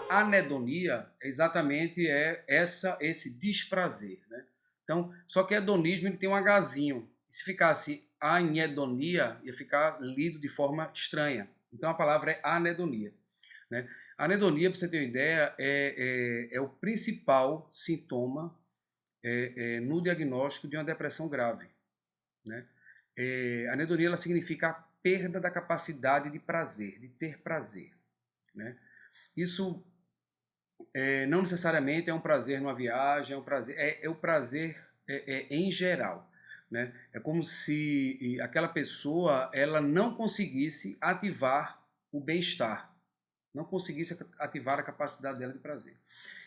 a anedonia exatamente esse desprazer, né? Então, só que hedonismo ele tem um Hzinho. Se ficasse anedonia, ia ficar lido de forma estranha. Então a palavra é anedonia, né? A anedonia, para você ter uma ideia, é o principal sintoma no diagnóstico de uma depressão grave, né? A anedonia ela significa a perda da capacidade de prazer, de ter prazer, né? Isso não necessariamente é um prazer numa viagem, é o prazer em geral, né? É como se aquela pessoa ela não conseguisse ativar o bem-estar, não conseguisse ativar a capacidade dela de prazer.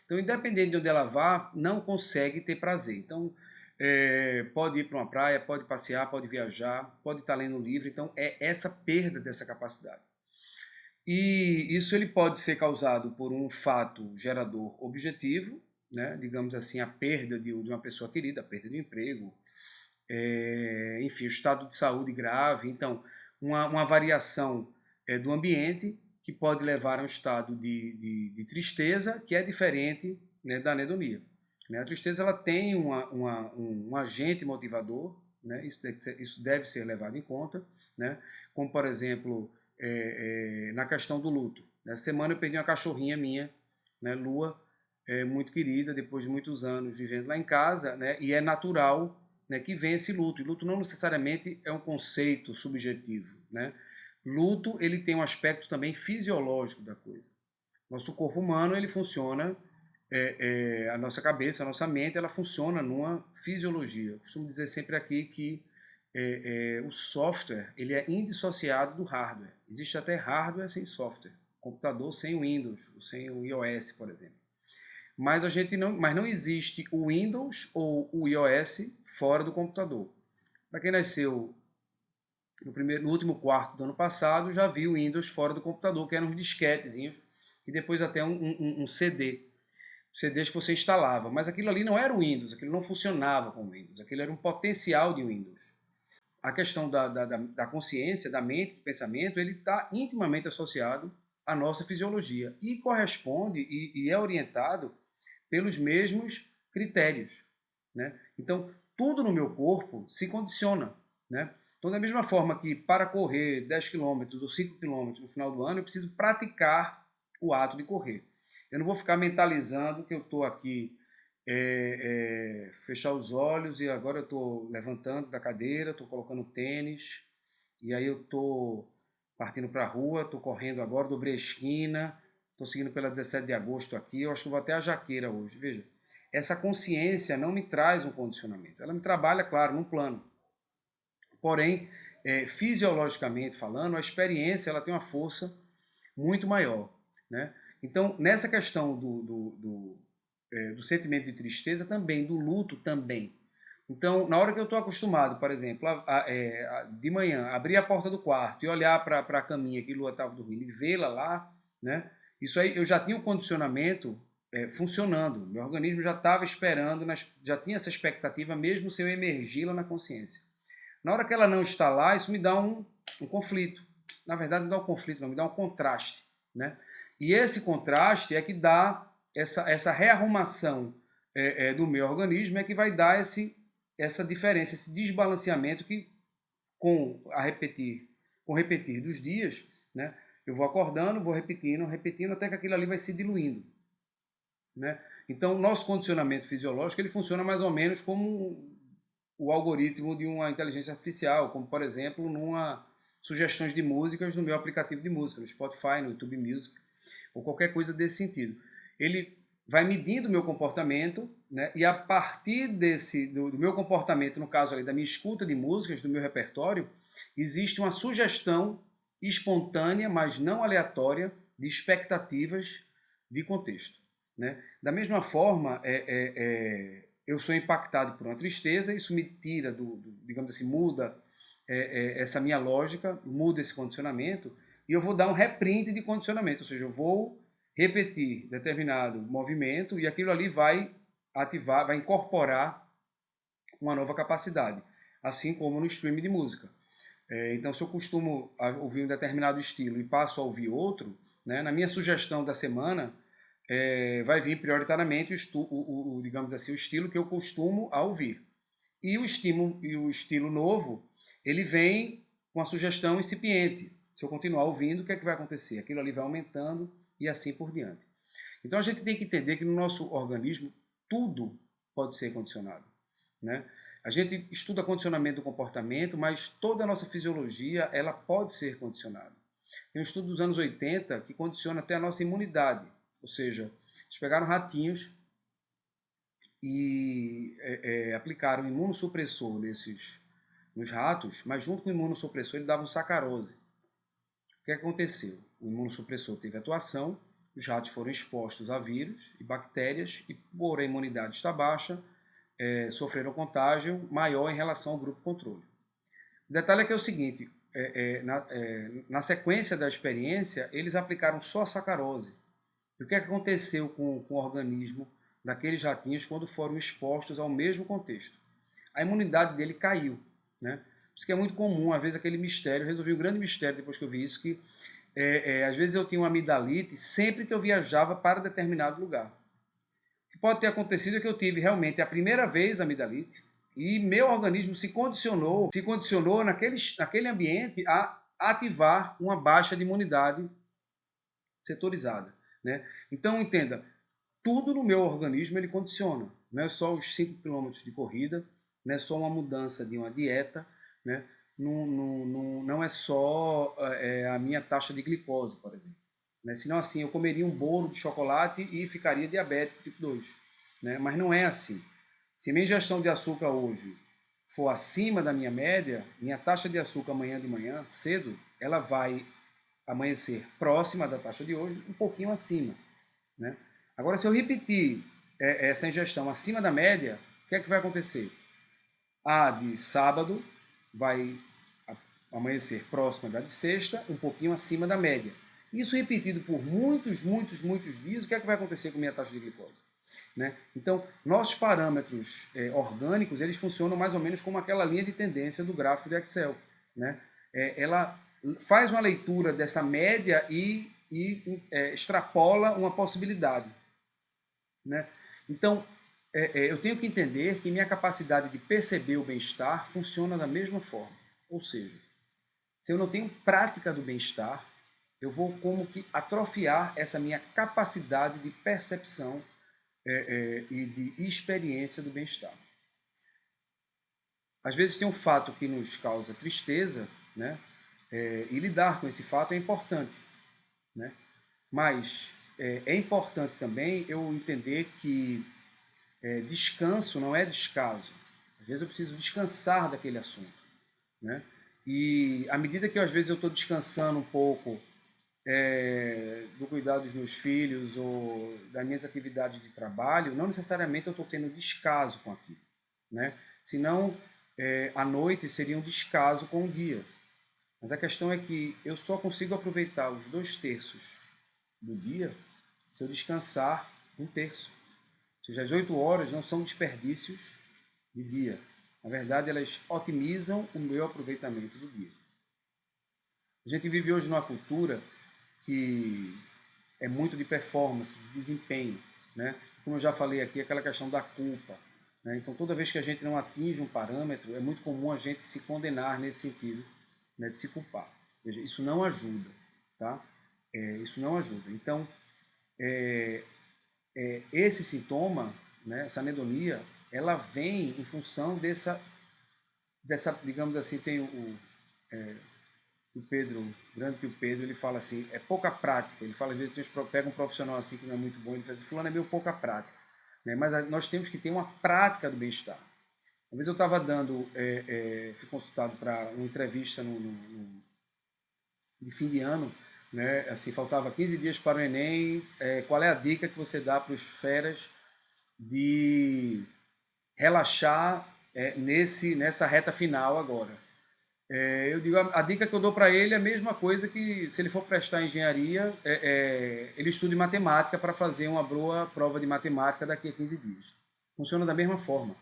Então, independente de onde ela vá, não consegue ter prazer. Então, pode ir para uma praia, pode passear, pode viajar, pode estar lendo um livro. Então, é essa perda dessa capacidade. E isso ele pode ser causado por um fato gerador objetivo, né? Digamos assim, a perda de uma pessoa querida, a perda de um emprego, enfim, o estado de saúde grave. Então, uma variação do ambiente que pode levar a um estado de tristeza que é diferente, né, da anedonia. Né? A tristeza ela tem um agente motivador, né? Isso deve ser levado em conta, né? Como, por exemplo, na questão do luto. Nessa semana eu perdi uma cachorrinha minha, né, Lua, muito querida, depois de muitos anos vivendo lá em casa, né, e é natural, né, que venha esse luto. E luto não necessariamente é um conceito subjetivo, né? Luto ele tem um aspecto também fisiológico da coisa. Nosso corpo humano ele funciona, a nossa cabeça, a nossa mente, ela funciona numa fisiologia. Eu costumo dizer sempre aqui que o software ele é indissociado do hardware. Existe até hardware sem software, computador sem o Windows, sem o iOS, por exemplo. Mas não existe o Windows ou o iOS fora do computador. Para quem nasceu no último quarto do ano passado, já viu o Windows fora do computador, que eram uns disquetezinhos, e depois até um CD. CDs que você instalava. Mas aquilo ali não era o Windows, aquilo não funcionava com o Windows, aquilo era um potencial de Windows. A questão da consciência, da mente, do pensamento, ele está intimamente associado à nossa fisiologia e corresponde e é orientado pelos mesmos critérios, né? Então, tudo no meu corpo se condiciona, né? Então, da mesma forma que para correr 10 quilômetros ou 5 quilômetros no final do ano, eu preciso praticar o ato de correr. Eu não vou ficar mentalizando que eu estou aqui, fechar os olhos e agora eu estou levantando da cadeira, estou colocando tênis, e aí eu estou partindo para a rua, estou correndo agora, dobrei a esquina, estou seguindo pela 17 de agosto aqui, eu acho que vou até a Jaqueira hoje, veja. Essa consciência não me traz um condicionamento, ela me trabalha, claro, num plano. Porém, fisiologicamente falando, a experiência ela tem uma força muito maior, né? Então, nessa questão do sentimento de tristeza também, do luto também. Então, na hora que eu estou acostumado, por exemplo, de manhã, abrir a porta do quarto e olhar para a caminha que Lua estava dormindo e vê-la lá, né? Isso aí eu já tinha o condicionamento funcionando. Meu organismo já estava esperando, já tinha essa expectativa, mesmo se eu emergi-la na consciência. Na hora que ela não está lá, isso me dá um conflito. Na verdade, não dá um conflito, não, me dá um contraste, né? E esse contraste é que dá essa rearrumação do meu organismo, é que vai dar essa diferença, esse desbalanceamento que, com o repetir dos dias, né, eu vou acordando, vou repetindo, repetindo, até que aquilo ali vai se diluindo, né? Então, o nosso condicionamento fisiológico ele funciona mais ou menos como o algoritmo de uma inteligência artificial, como, por exemplo, sugestões de músicas no meu aplicativo de música, no Spotify, no YouTube Music, ou qualquer coisa desse sentido. Ele vai medindo o meu comportamento, né? E a partir do meu comportamento, no caso ali, da minha escuta de músicas, do meu repertório, existe uma sugestão espontânea, mas não aleatória, de expectativas de contexto, né? Da mesma forma, eu sou impactado por uma tristeza, isso me tira digamos assim, muda essa minha lógica, muda esse condicionamento, e eu vou dar um reprint de condicionamento, ou seja, eu vou repetir determinado movimento e aquilo ali vai ativar, vai incorporar uma nova capacidade, assim como no streaming de música. Então, se eu costumo ouvir um determinado estilo e passo a ouvir outro, né, na minha sugestão da semana, vai vir prioritariamente digamos assim, o estilo que eu costumo a ouvir. E o estilo novo, ele vem com a sugestão incipiente. Se eu continuar ouvindo, o que é que vai acontecer? Aquilo ali vai aumentando e assim por diante. Então a gente tem que entender que no nosso organismo tudo pode ser condicionado, né? A gente estuda condicionamento do comportamento, mas toda a nossa fisiologia ela pode ser condicionada. Tem um estudo dos anos 80 que condiciona até a nossa imunidade, ou seja, eles pegaram ratinhos e aplicaram imunossupressor nos ratos, mas junto com o imunossupressor ele dava um sacarose. O que aconteceu? O imunossupressor teve atuação, os ratos foram expostos a vírus e bactérias e, por a imunidade estar baixa, sofreram contágio maior em relação ao grupo controle. O detalhe é que é o seguinte, na sequência da experiência, eles aplicaram só sacarose. E o que aconteceu com o organismo daqueles ratinhos quando foram expostos ao mesmo contexto? A imunidade dele caiu, né? Isso que é muito comum, às vezes aquele mistério, eu resolvi um grande mistério depois que eu vi isso, que às vezes eu tinha uma amidalite sempre que eu viajava para determinado lugar. O que pode ter acontecido é que eu tive realmente a primeira vez a amidalite e meu organismo se condicionou naquele ambiente a ativar uma baixa de imunidade setorizada, né? Então entenda, tudo no meu organismo ele condiciona, não é só os 5 quilômetros de corrida, não é só uma mudança de uma dieta, né? Não é só a minha taxa de glicose, por exemplo. Né? Senão assim, eu comeria um bolo de chocolate e ficaria diabético tipo 2. Né? Mas não é assim. Se minha ingestão de açúcar hoje for acima da minha média, minha taxa de açúcar amanhã de manhã, cedo, ela vai amanhecer próxima da taxa de hoje, um pouquinho acima. Né? Agora, se eu repetir essa ingestão acima da média, o que é que vai acontecer? A de sábado vai amanhecer próxima da de sexta, um pouquinho acima da média. Isso repetido por muitos dias, o que é que vai acontecer com a minha taxa de glicose? Né? Então, nossos parâmetros orgânicos, eles funcionam mais ou menos como aquela linha de tendência do gráfico de Excel. Né? Ela faz uma leitura dessa média e extrapola uma possibilidade. Né? Então, eu tenho que entender que minha capacidade de perceber o bem-estar funciona da mesma forma. Ou seja, se eu não tenho prática do bem-estar, eu vou como que atrofiar essa minha capacidade de percepção e de experiência do bem-estar. Às vezes tem um fato que nos causa tristeza, né? E lidar com esse fato é importante. Né? Mas é importante também eu entender que descanso não é descaso. Às vezes eu preciso descansar daquele assunto. Né? E à medida que às vezes eu estou descansando um pouco do cuidado dos meus filhos ou das minhas atividades de trabalho, não necessariamente eu estou tendo descaso com aquilo. Né? Senão, à noite seria um descaso com o dia. Mas a questão é que eu só consigo aproveitar os 2/3 do dia se eu descansar 1/3. Ou seja, as 8 horas não são desperdícios de dia. Na verdade, elas otimizam o meu aproveitamento do dia. A gente vive hoje numa cultura que é muito de performance, de desempenho. Né? Como eu já falei aqui, aquela questão da culpa. Né? Então, toda vez que a gente não atinge um parâmetro, é muito comum a gente se condenar nesse sentido, né, de se culpar. Veja, isso não ajuda. Tá? Isso não ajuda. Então, esse sintoma, né, essa anedonia, ela vem em função dessa digamos assim, tem o Pedro, o grande tio Pedro, ele fala assim, é pouca prática. Ele fala, às vezes, pega um profissional assim que não é muito bom, ele fala assim, fulano é meio pouca prática. Né? Mas nós temos que ter uma prática do bem-estar. Uma vez eu estava fui consultado para uma entrevista de fim de ano, né? Assim, faltava 15 dias para o Enem, qual é a dica que você dá para os feras de relaxar nessa reta final agora? Eu digo, a dica que eu dou para ele é a mesma coisa que se ele for prestar engenharia, ele estude matemática para fazer uma boa prova de matemática daqui a 15 dias. Funciona da mesma forma.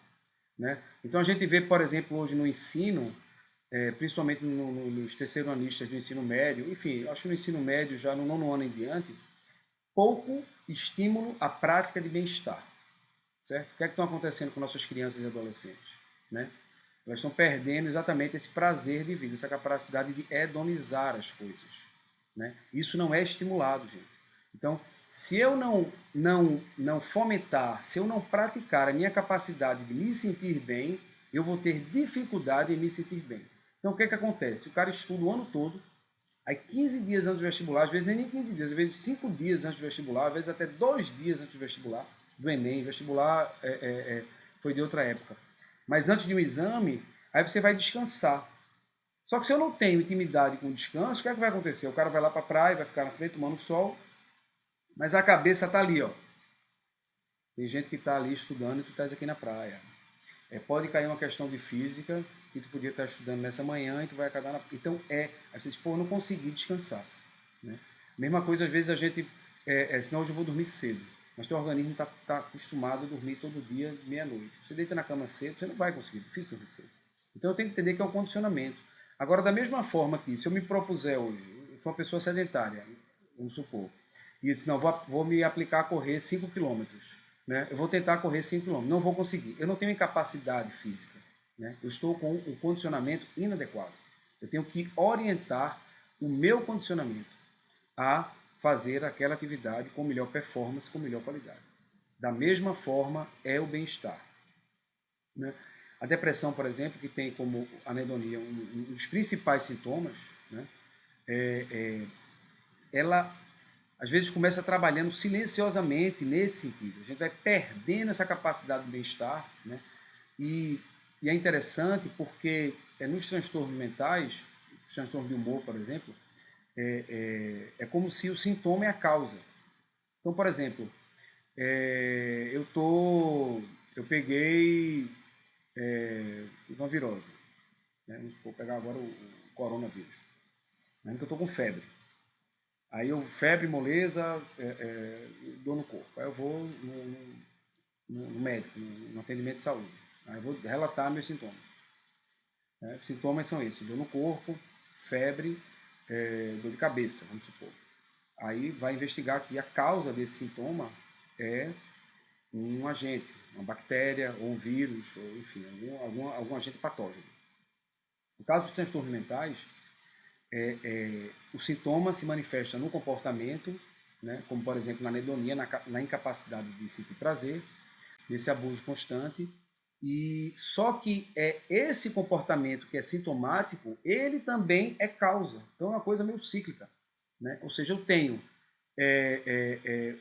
Né? Então a gente vê, por exemplo, hoje no ensino, principalmente nos terceiro-anistas do ensino médio, enfim, acho que no ensino médio, já no 9º ano em diante, pouco estímulo à prática de bem-estar. Certo? O que é que estão acontecendo com nossas crianças e adolescentes? Né? Elas estão perdendo exatamente esse prazer de vida, essa capacidade de hedonizar as coisas. Né? Isso não é estimulado, gente. Então, se eu não fomentar, se eu não praticar a minha capacidade de me sentir bem, eu vou ter dificuldade em me sentir bem. Então, o que é que acontece? O cara estuda o ano todo, aí 15 dias antes do vestibular, às vezes nem 15 dias, às vezes 5 dias antes do vestibular, às vezes até 2 dias antes do vestibular, do Enem, vestibular foi de outra época. Mas antes de um exame, aí você vai descansar. Só que se eu não tenho intimidade com o descanso, o que é que vai acontecer? O cara vai lá para a praia, vai ficar na frente tomando sol, mas a cabeça está ali, ó. Tem gente que está ali estudando e tu estás aqui na praia. Pode cair uma questão de física que tu podia estar estudando nessa manhã e tu vai acabar na... Então aí você diz, pô, eu não consegui descansar. Né? Mesma coisa, às vezes a gente, senão hoje eu vou dormir cedo, mas teu organismo está acostumado a dormir todo dia, meia-noite. Você deita na cama cedo, você não vai conseguir, é difícil dormir cedo. Então eu tenho que entender que é um condicionamento. Agora, da mesma forma que, se eu me propuser hoje, eu sou uma pessoa sedentária, vamos supor, e eu disse, não, vou me aplicar a correr 5 quilômetros. Né? Eu vou tentar correr 5 km, não vou conseguir. Eu não tenho incapacidade física. Né? Eu estou com um condicionamento inadequado. Eu tenho que orientar o meu condicionamento a fazer aquela atividade com melhor performance, com melhor qualidade. Da mesma forma é o bem-estar. Né? A depressão, por exemplo, que tem como anedonia um dos principais sintomas, né? Ela às vezes começa trabalhando silenciosamente nesse sentido. A gente vai perdendo essa capacidade de bem-estar, né? E é interessante porque nos transtornos mentais, os transtornos de humor, por exemplo, é como se o sintoma é a causa. Então, por exemplo, eu peguei uma virose, né? Vou pegar agora o coronavírus, mas que eu estou com febre. Aí eu, febre, moleza, dor no corpo. Aí eu vou no médico, no atendimento de saúde. Aí eu vou relatar meus sintomas. Os sintomas são esses: dor no corpo, febre, dor de cabeça, vamos supor. Aí vai investigar que a causa desse sintoma é um agente, uma bactéria, ou um vírus, ou enfim, algum agente patógeno. No caso dos transtornos mentais, o sintoma se manifesta no comportamento, né, como por exemplo na anedonia, na incapacidade de sentir prazer, nesse abuso constante, e só que esse comportamento que é sintomático, ele também é causa. Então é uma coisa meio cíclica. Né? Ou seja, eu tenho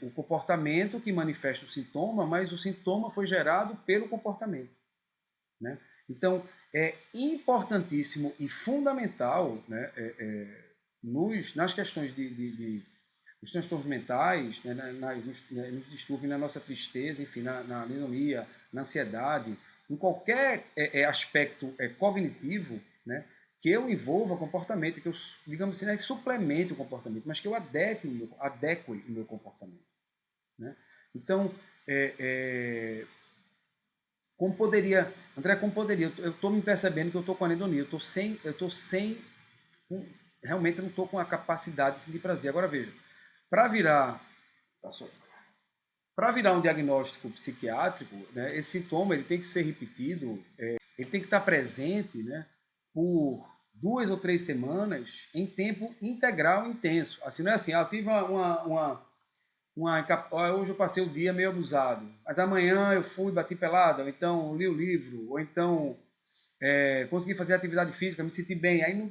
o comportamento que manifesta o sintoma, mas o sintoma foi gerado pelo comportamento. Né? Então, é importantíssimo e fundamental, né, nas questões dos transtornos mentais, né, nos distúrbios, na nossa tristeza, enfim, na anemia, na ansiedade, em qualquer aspecto cognitivo, né, que eu envolva comportamento, que eu, digamos assim, suplemente o comportamento, mas que eu adeque o meu comportamento. Né? Então, como poderia, André, como poderia? Eu estou me percebendo que eu estou com anedonia, realmente eu não estou com a capacidade de sentir prazer. Agora veja, para virar um diagnóstico psiquiátrico, né, esse sintoma ele tem que ser repetido, ele tem que estar presente, né, por 2 ou 3 semanas em tempo integral intenso. Assim, não é assim, eu tive hoje eu passei o dia meio abusado, mas amanhã eu fui, bati pelada, ou então li o livro, ou então consegui fazer atividade física, me senti bem. Aí no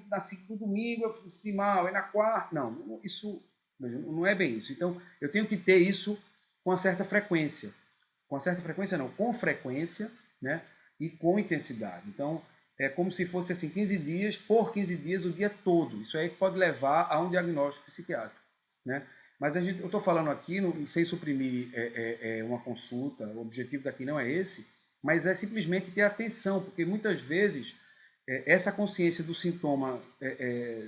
domingo eu me senti mal, aí na quarta... Não, isso não é bem isso. Então eu tenho que ter isso com uma certa frequência. Com uma certa frequência não, com frequência, né? E com intensidade. Então é como se fosse assim, 15 dias, por 15 dias, o dia todo. Isso aí pode levar a um diagnóstico psiquiátrico. Né? Mas eu estou falando aqui, sem suprimir uma consulta, o objetivo daqui não é esse, mas é simplesmente ter atenção, porque muitas vezes essa consciência do sintoma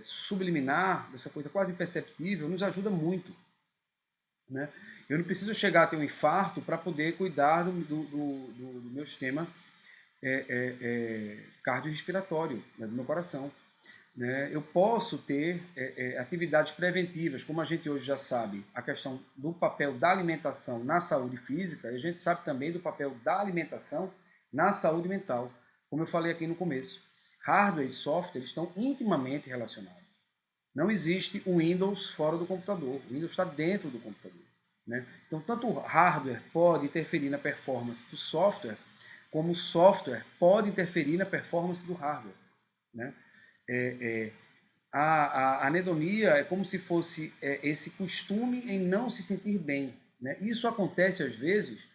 subliminar, dessa coisa quase imperceptível, nos ajuda muito. Né? Eu não preciso chegar a ter um infarto para poder cuidar do meu sistema cardiorrespiratório, né, do meu coração. né? Eu posso ter atividades preventivas, como a gente hoje já sabe, a questão do papel da alimentação na saúde física, e a gente sabe também do papel da alimentação na saúde mental, como eu falei aqui no começo. Hardware e software estão intimamente relacionados. Não existe o Windows fora do computador, o Windows está dentro do computador, né? Então, tanto o hardware pode interferir na performance do software, como o software pode interferir na performance do hardware, né? A anedonia é como se fosse esse costume em não se sentir bem, né? Isso acontece às vezes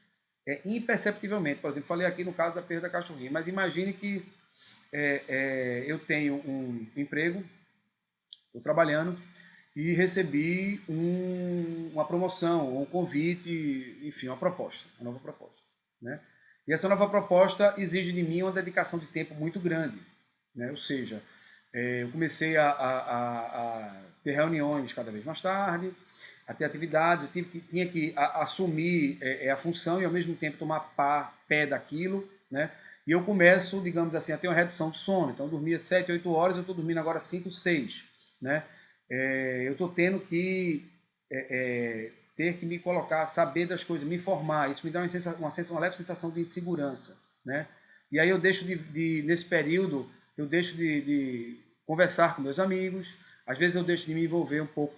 imperceptivelmente. Por exemplo, falei aqui no caso da perda da cachorrinha, mas imagine que eu tenho um emprego, estou trabalhando e recebi uma promoção, um convite, enfim, uma proposta, uma nova proposta, né? E essa nova proposta exige de mim uma dedicação de tempo muito grande, né? Ou seja, eu comecei a ter reuniões cada vez mais tarde, a ter atividades, eu tinha que assumir a função e ao mesmo tempo tomar pé daquilo, né? E eu começo, digamos assim, a ter uma redução de sono. Então eu dormia 7, 8 horas, eu estou dormindo agora 5, 6, né? Eu estou tendo que ter que me colocar, saber das coisas, me informar. Isso me dá uma leve sensação de insegurança, né? E aí eu deixo nesse período, eu deixo de conversar com meus amigos, às vezes eu deixo de me envolver um pouco,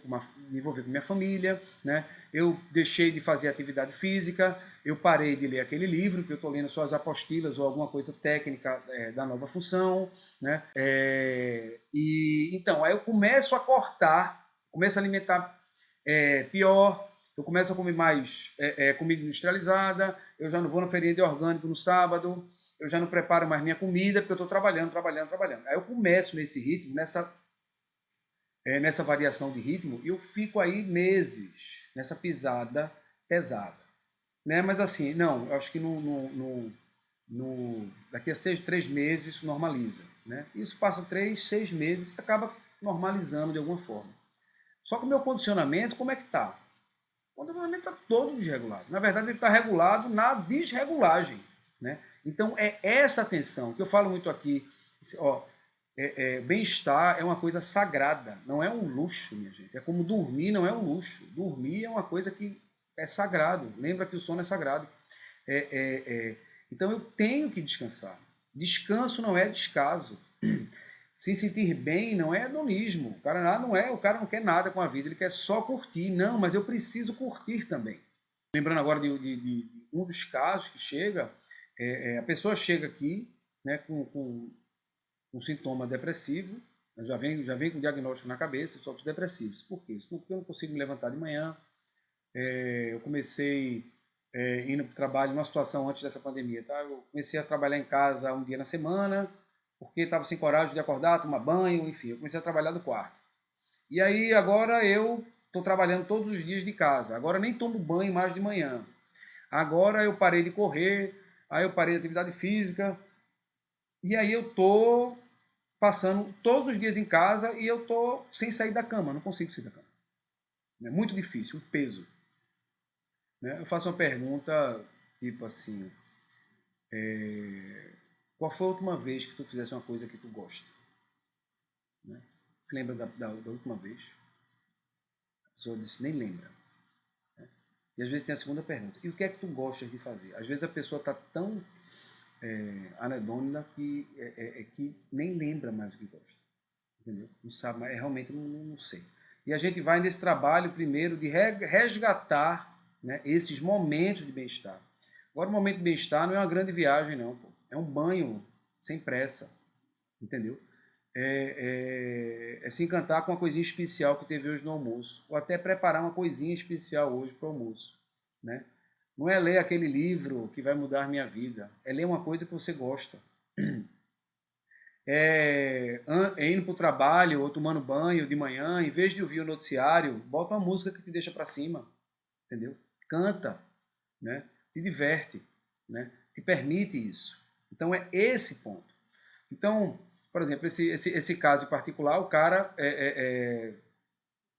me envolver com minha família, né? Eu deixei de fazer atividade física, eu parei de ler aquele livro, que eu estou lendo só as apostilas ou alguma coisa técnica da nova função, né? E então, aí eu começo a cortar, começo a alimentar pior, eu começo a comer mais comida industrializada, eu já não vou na feirinha de orgânico no sábado, eu já não preparo mais minha comida, porque eu estou trabalhando. Aí eu começo nesse ritmo, nessa variação de ritmo, e eu fico aí meses nessa pisada pesada, né? Mas assim, não, eu acho que daqui a 3 meses isso normaliza, né? Isso passa 3, 6 meses, acaba normalizando de alguma forma. Só que o meu condicionamento, como é que está? O condicionamento está todo desregulado. Na verdade, ele está regulado na desregulagem, né? Então, é essa tensão que eu falo muito aqui. Ó, bem-estar é uma coisa sagrada, não é um luxo, minha gente. É como dormir, não é um luxo. Dormir é uma coisa que é sagrado. Lembra que o sono é sagrado. Então, eu tenho que descansar. Descanso não é descaso. Se sentir bem não é hedonismo. O cara não quer nada com a vida, ele quer só curtir. Não, mas eu preciso curtir também. Lembrando agora de um dos casos que chega, a pessoa chega aqui, né, com um sintoma depressivo, já vem com o diagnóstico na cabeça, só depressivos. Por quê? Porque eu não consigo me levantar de manhã. Eu comecei indo para o trabalho numa situação antes dessa pandemia. Tá? Eu comecei a trabalhar em casa um dia na semana, porque estava sem coragem de acordar, tomar banho, enfim. Eu comecei a trabalhar do quarto. E aí agora eu estou trabalhando todos os dias de casa. Agora nem tomo banho mais de manhã. Agora eu parei de correr, aí eu parei de atividade física. E aí eu estou passando todos os dias em casa e eu estou sem sair da cama, não consigo sair da cama. É muito difícil, um peso. Né? Eu faço uma pergunta, tipo assim, qual foi a última vez que tu fizesse uma coisa que tu gosta? Né? Você lembra da última vez? A pessoa disse, nem lembra. Né? E às vezes tem a segunda pergunta, e o que é que tu gostas de fazer? Às vezes a pessoa está tão anedônica que nem lembra mais o que gosta. Entendeu? Não sabe, mas realmente não sei. E a gente vai nesse trabalho primeiro de resgatar, né, esses momentos de bem-estar. Agora, o momento de bem-estar não é uma grande viagem, não. Pô. É um banho sem pressa, entendeu? É se encantar com uma coisinha especial que teve hoje no almoço, ou até preparar uma coisinha especial hoje para o almoço, né? Não é ler aquele livro que vai mudar minha vida, é ler uma coisa que você gosta. Indo para o trabalho ou tomando banho de manhã, em vez de ouvir o noticiário, bota uma música que te deixa para cima, entendeu? Canta, né? Te diverte, né? Te permite isso. Então é esse ponto. Então, por exemplo, esse caso em particular, o cara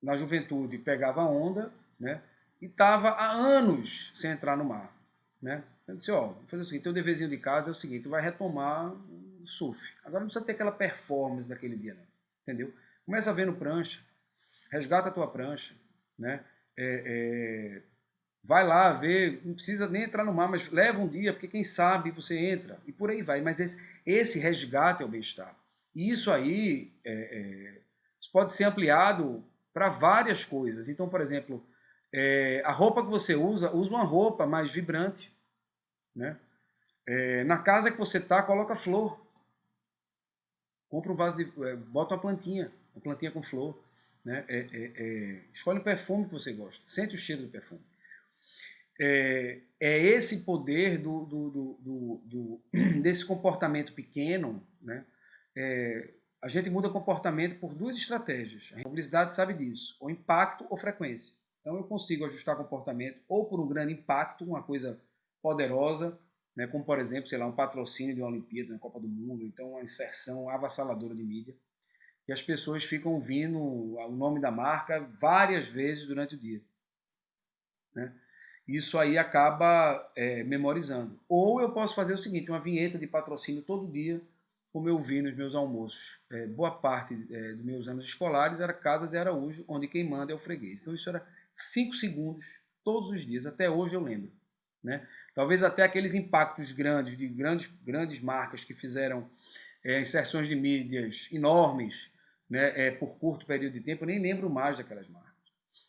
na juventude pegava onda, né? E estava há anos sem entrar no mar, né? Eu disse, ó, vou fazer o seguinte, teu deverzinho de casa é o seguinte, tu vai retomar o surf. Agora não precisa ter aquela performance daquele dia, não. entendeu? Começa vendo prancha, resgata a tua prancha, né? Vai lá ver, não precisa nem entrar no mar, mas leva um dia, porque quem sabe você entra, e por aí vai. Mas esse resgate é o bem-estar. E isso aí isso pode ser ampliado para várias coisas. Então, por exemplo, a roupa que você usa uma roupa mais vibrante, né? Na casa que você está, coloca flor. Compra um vaso de... bota uma plantinha com flor. Né? Escolhe o perfume que você gosta. Sente o cheiro do perfume. É esse poder desse comportamento pequeno, né? A gente muda comportamento por duas estratégias. A publicidade sabe disso, ou impacto ou frequência. Então eu consigo ajustar comportamento ou por um grande impacto, uma coisa poderosa, né? Como por exemplo, sei lá, um patrocínio de uma Olimpíada, na Copa do Mundo, então uma inserção avassaladora de mídia, e as pessoas ficam ouvindo o nome da marca várias vezes durante o dia, né? Isso aí acaba memorizando. Ou eu posso fazer o seguinte, uma vinheta de patrocínio todo dia, como eu vi nos meus almoços. Boa parte dos meus anos escolares era Casas e Araújo, onde quem manda é o freguês. Então isso era 5 segundos todos os dias, até hoje eu lembro. Né? Talvez até aqueles impactos grandes, de grandes marcas que fizeram inserções de mídias enormes, né, por curto período de tempo, eu nem lembro mais daquelas marcas.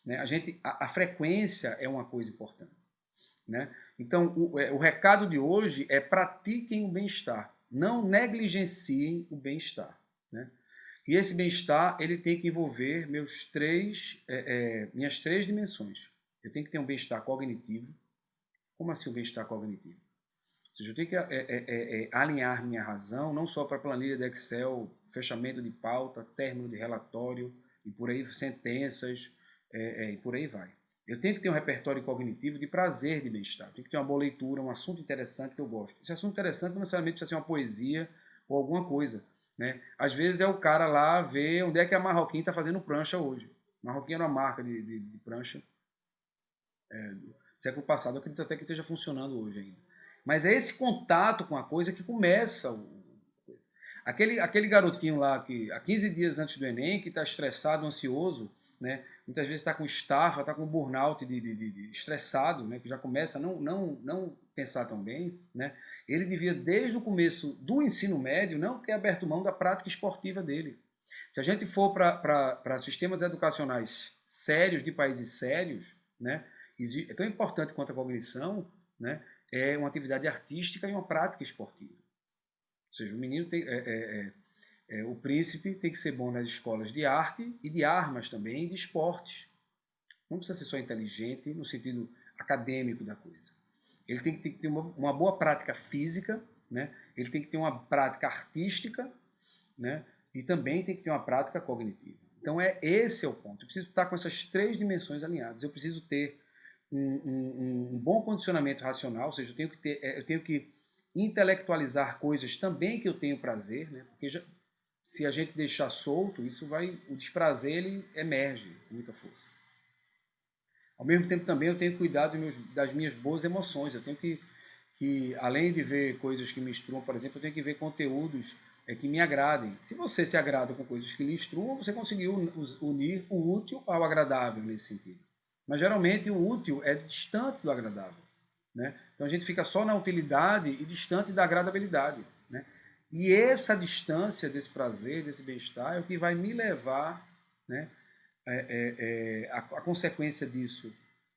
Né? A frequência é uma coisa importante. Né? Então, o recado de hoje é pratiquem o bem-estar. Não negligenciem o bem-estar. Né? E esse bem-estar ele tem que envolver minhas três dimensões. Eu tenho que ter um bem-estar cognitivo. Como assim o bem-estar cognitivo? Ou seja, eu tenho que alinhar minha razão, não só para planilha de Excel, fechamento de pauta, término de relatório, e por aí, sentenças, e por aí vai. Eu tenho que ter um repertório cognitivo de prazer, de bem-estar. Eu tenho que ter uma boa leitura, um assunto interessante que eu gosto. Esse assunto interessante não necessariamente precisa ser uma poesia ou alguma coisa. Né? Às vezes é o cara lá ver onde é que a Marroquim está fazendo prancha hoje. Marroquim era uma marca de prancha do século passado, eu acredito até que esteja funcionando hoje ainda. Mas é esse contato com a coisa que começa. Aquele garotinho lá que há 15 dias antes do Enem, que está estressado, ansioso, né? Muitas vezes está com estafa, está com burnout de estressado, né? Que já começa a não pensar tão bem. Né? Ele devia, desde o começo do ensino médio, não ter aberto mão da prática esportiva dele. Se a gente for para sistemas educacionais sérios, de países sérios, né? É tão importante quanto a cognição, né? É uma atividade artística e uma prática esportiva. Ou seja, o menino tem, o príncipe tem que ser bom nas escolas de arte e de armas também, e de esportes. Não precisa ser só inteligente no sentido acadêmico da coisa. Ele tem que ter uma boa prática física, né? Ele tem que ter uma prática artística, né? E também tem que ter uma prática cognitiva. Então esse é o ponto. Eu preciso estar com essas três dimensões alinhadas. Eu preciso ter um bom condicionamento racional, ou seja, eu tenho que intelectualizar coisas também que eu tenho prazer, né? Porque se a gente deixar solto, o desprazer ele emerge com muita força. Ao mesmo tempo também eu tenho que cuidar das minhas boas emoções. Eu tenho que, além de ver coisas que me instruam, por exemplo, eu tenho que ver conteúdos que me agradem. Se você se agrada com coisas que lhe instruam, você conseguiu unir o útil ao agradável nesse sentido. Mas geralmente o útil é distante do agradável. Né? Então a gente fica só na utilidade e distante da agradabilidade. Né? E essa distância desse prazer, desse bem-estar, é o que vai me levar, né, a consequência disso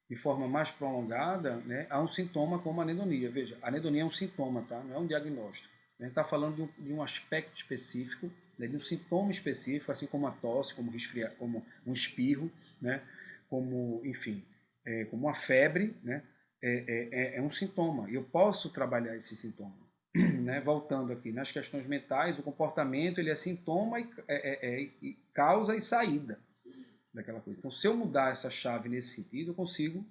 de forma mais prolongada, né, a um sintoma como a anedonia. Veja, a anedonia é um sintoma, tá? Não é um diagnóstico. A gente está falando de um aspecto específico, né, de um sintoma específico, assim como a tosse, como como um espirro, né, como, enfim, como uma febre, né, é um sintoma. E eu posso trabalhar esse sintoma. Né, voltando aqui nas questões mentais, o comportamento ele é sintoma e causa e saída daquela coisa. Então, se eu mudar essa chave nesse sentido, eu consigo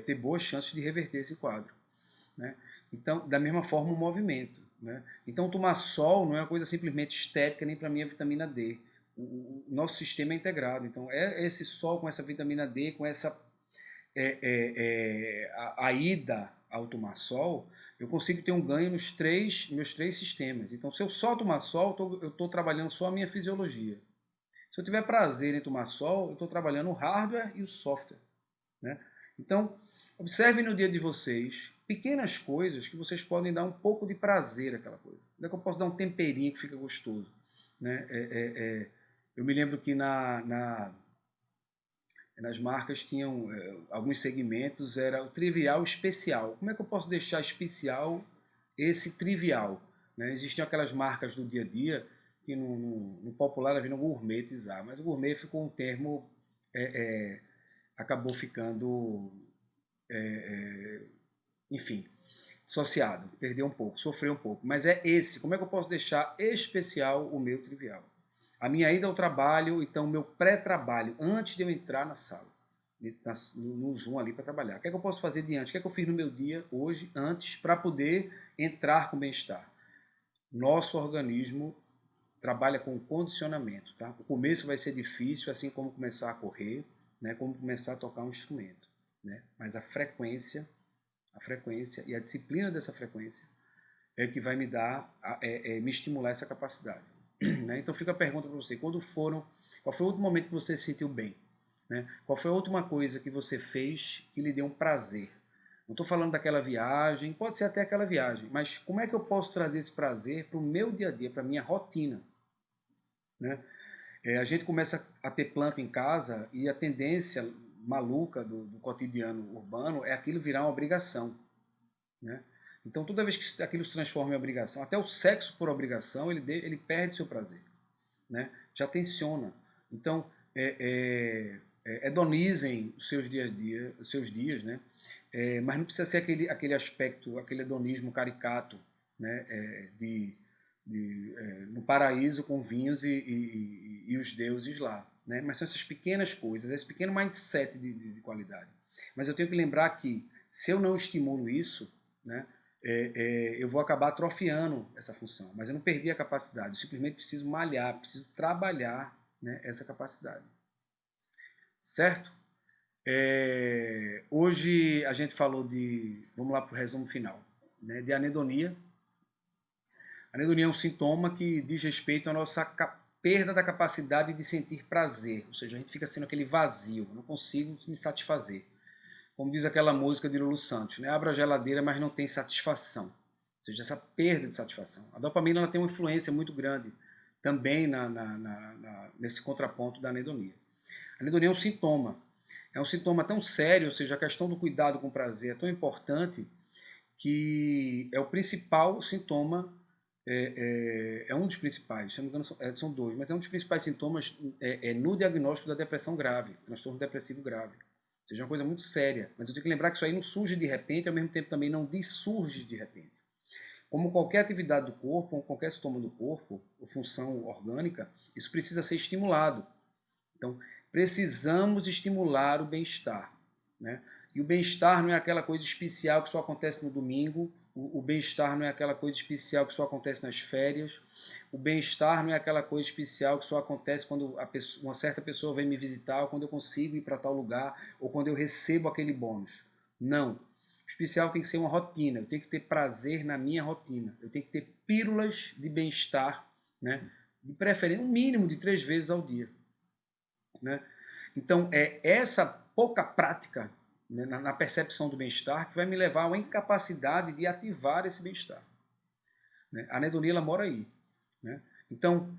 ter boas chances de reverter esse quadro. Né? Então, da mesma forma, o movimento. Né? Então, tomar sol não é uma coisa simplesmente estética, nem para mim é vitamina D. O nosso sistema é integrado. Então, esse sol com essa vitamina D, com essa a ida ao tomar sol, eu consigo ter um ganho nos meus três sistemas. Então, se eu só tomar sol, eu estou trabalhando só a minha fisiologia. Se eu tiver prazer em tomar sol, eu estou trabalhando o hardware e o software, né? Então, observem no dia de vocês pequenas coisas que vocês podem dar um pouco de prazer àquela coisa. Onde é que eu posso dar um temperinho que fica gostoso, né? Eu me lembro que nas marcas tinham alguns segmentos, era o trivial especial. Como é que eu posso deixar especial esse trivial, né? Existiam aquelas marcas do dia a dia que no popular havia no gourmetizar, mas o gourmet ficou um termo, acabou ficando, enfim, associado, perdeu um pouco, sofreu um pouco. Mas é esse, como é que eu posso deixar especial o meu trivial? A minha ida ao trabalho, então o meu pré-trabalho, antes de eu entrar na sala, no Zoom ali para trabalhar. O que é que eu posso fazer de antes? O que é que eu fiz no meu dia, hoje, antes, para poder entrar com bem-estar? Nosso organismo trabalha com condicionamento, tá? O começo vai ser difícil, assim como começar a correr, né? Como começar a tocar um instrumento, né? Mas a frequência e a disciplina dessa frequência é que vai me dar, me estimular essa capacidade, né? Então fica a pergunta para você: qual foi o último momento que você se sentiu bem, né? Qual foi a última coisa que você fez que lhe deu um prazer? Não estou falando daquela viagem, pode ser até aquela viagem, mas como é que eu posso trazer esse prazer para o meu dia a dia, para a minha rotina, né? A gente começa a ter planta em casa e a tendência maluca do cotidiano urbano é aquilo virar uma obrigação, né? Então toda vez que aquilo se transforma em obrigação, até o sexo por obrigação, ele perde seu prazer, né? Já tensiona. Então hedonizem os seus dias a dia, os seus dias, né? Mas não precisa ser aquele aspecto, aquele hedonismo caricato, né? No paraíso com vinhos e os deuses lá, né? Mas são essas pequenas coisas, esse pequeno mindset de qualidade. Mas eu tenho que lembrar que se eu não estimulo isso, né? Eu vou acabar atrofiando essa função, mas eu não perdi a capacidade, eu simplesmente preciso malhar, preciso trabalhar, né, essa capacidade. Certo? Hoje a gente falou vamos lá para o resumo final, né, de anedonia. A anedonia é um sintoma que diz respeito à nossa perda da capacidade de sentir prazer, ou seja, a gente fica sendo aquele vazio, não consigo me satisfazer. Como diz aquela música de Lulu Santos, né? Abra a geladeira, mas não tem satisfação. Ou seja, essa perda de satisfação. A dopamina ela tem uma influência muito grande também nesse contraponto da anedonia. A anedonia é um sintoma. É um sintoma tão sério, ou seja, a questão do cuidado com o prazer é tão importante que é o principal sintoma, um dos principais, se não me engano são dois, mas é um dos principais sintomas no diagnóstico da depressão grave, transtorno depressivo grave. Ou seja, é uma coisa muito séria, mas eu tenho que lembrar que isso aí não surge de repente, ao mesmo tempo também não dissurge de repente. Como qualquer atividade do corpo, ou qualquer sintoma do corpo, ou função orgânica, isso precisa ser estimulado. Então, precisamos estimular o bem-estar, né? E o bem-estar não é aquela coisa especial que só acontece no domingo, o bem-estar não é aquela coisa especial que só acontece nas férias, o bem-estar não é aquela coisa especial que só acontece quando uma certa pessoa vem me visitar, ou quando eu consigo ir para tal lugar, ou quando eu recebo aquele bônus. Não. O especial tem que ser uma rotina, eu tenho que ter prazer na minha rotina, eu tenho que ter pílulas de bem-estar, né? De preferência, um mínimo de 3 vezes ao dia, né? Então, é essa pouca prática, né, na percepção do bem-estar que vai me levar a uma incapacidade de ativar esse bem-estar, né? A anedonia ela mora aí, né? Então,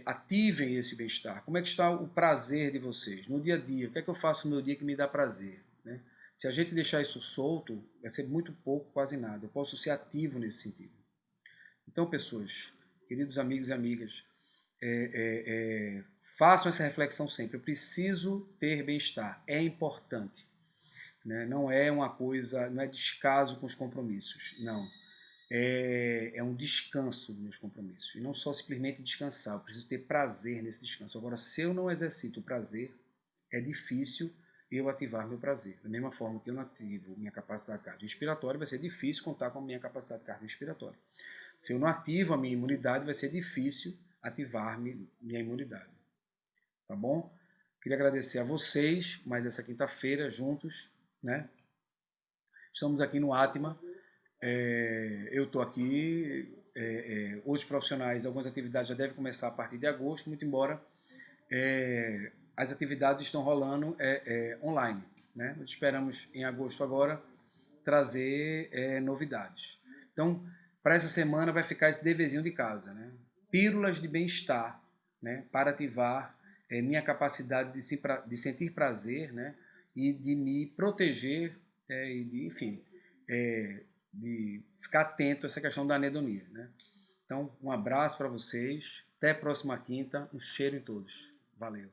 ativem esse bem-estar. Como é que está o prazer de vocês? No dia a dia, o que é que eu faço no meu dia que me dá prazer, né? Se a gente deixar isso solto, vai ser muito pouco, quase nada. Eu posso ser ativo nesse sentido. Então, pessoas, queridos amigos e amigas, façam essa reflexão sempre. Eu preciso ter bem-estar. É importante, né? Não é uma coisa, não é descaso com os compromissos. Não. É um descanso dos meus compromissos. E não só simplesmente descansar. Eu preciso ter prazer nesse descanso. Agora, se eu não exercito o prazer, é difícil eu ativar meu prazer. Da mesma forma que eu não ativo minha capacidade cardiorrespiratória, vai ser difícil contar com a minha capacidade cardiorrespiratória. Se eu não ativo a minha imunidade, vai ser difícil ativar minha imunidade. Tá bom? Queria agradecer a vocês, mais essa quinta-feira, juntos, né? Estamos aqui no Atma. Eu estou aqui, outros profissionais, algumas atividades já devem começar a partir de agosto, muito embora as atividades estão rolando online, né? Nós esperamos em agosto agora trazer novidades. Então, para essa semana vai ficar esse deverzinho de casa, né? Pílulas de bem-estar, né? Para ativar minha capacidade de sentir prazer, né? E de me proteger e de, enfim, de ficar atento a essa questão da anedonia, né? Então, um abraço para vocês, até a próxima quinta, um cheiro em todos. Valeu!